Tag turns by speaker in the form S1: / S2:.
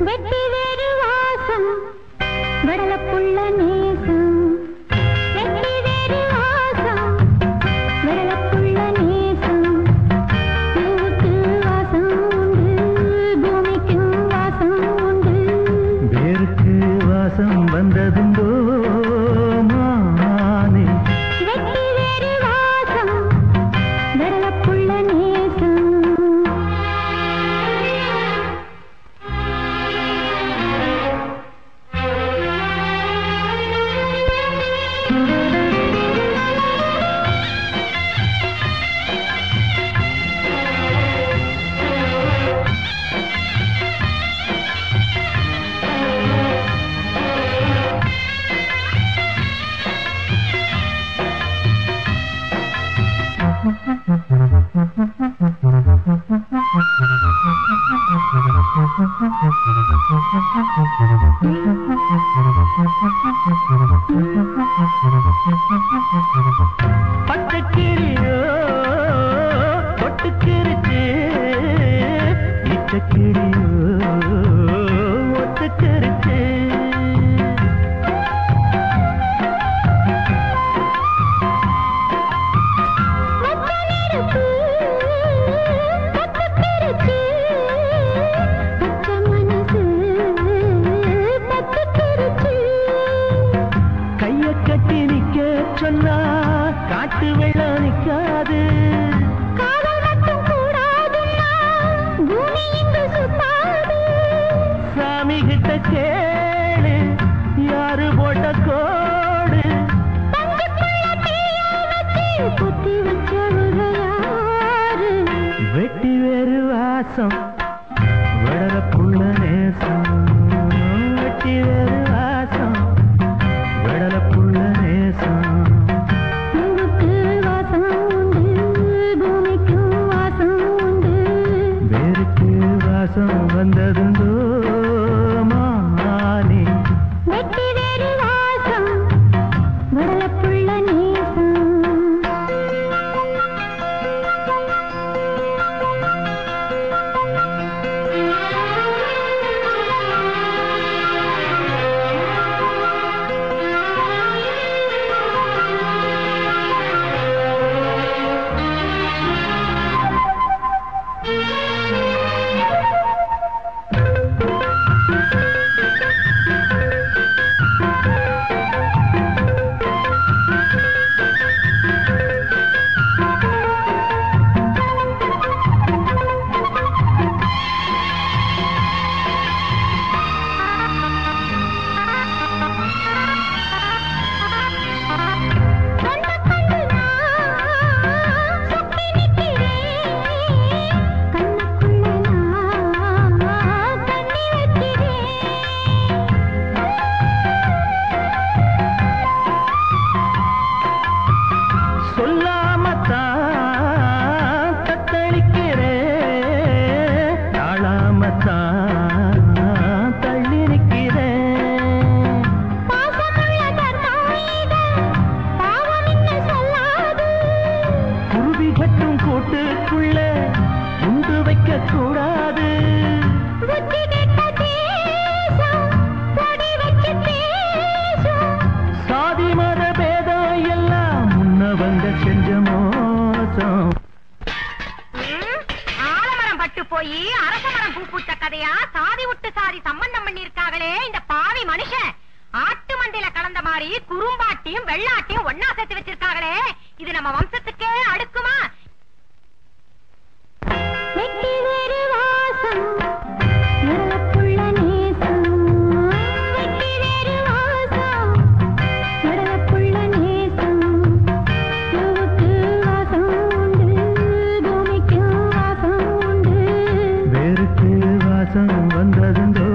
S1: வெட்டி வேறு வாசம் வடலப்புள்ள நேசம் வெட்டி வேறு வாசம் வடலப்புள்ள நேசம் பூவுக்கு வாசம் உண்டு பூமிக்கு வாசம் உண்டு
S2: வேருக்கு வாசம் வந்ததுண்டோ மானே
S1: வெட்டி வேறு வாசம் வடலப்புள்ள நேசம்
S2: பச்சக்கிளியோ ஒட்டுக்கிருச்சு இச்சக்கிளியோ ஒத்துக்கிருச்சு கைய கட்டி நிக்க சொன்னா காட்டு வெள்ளம் நிக்காது சாமி கிட்ட கேளு யாரு போட்ட கோடு வெட்டி வேறு வாசம் வடலப்புள்ள நேசம் வெட்டி வேறு வாசம் வடலப்புள்ள நேசம் வேருக்கு வாசம் வந்ததுண்டோ மானே
S1: வெட்டி வேறு வாசம் வடலப்புள்ள நேசம்
S2: கூட்டுக்குள்ள உண்டு வைக்க கூடாது சாதி மத பேதம் எல்லாம் முன்ன வந்த செஞ்ச மோசம்
S3: ஆலமரம் பட்டு போய் அரச மரம் பூ பூத்த கதையா சாதி விட்டு சாதி சம்பந்தம் பண்ணிருக்காங்களே இந்த பாவி மனுஷன் ஆட்டு மண்டையில கலந்த மாதிரி குறும்பாட்டியும் வெள்ளாட்டியும் ஒன்னா சேர்த்து வச்சிருக்காங்களே இது நம்ம வம்சத்துக்கே அடுக்குமா
S1: வெட்டி வேறு வாசம் வடலப்புள்ள நேசம் வெட்டி வேறு வாசம் வடலப்புள்ள நேசம் பூவுக்கு வாசம் உண்டு பூமிக்கு வாசம் உண்டு
S2: வேருக்கு வாசம் வந்ததுண்டோ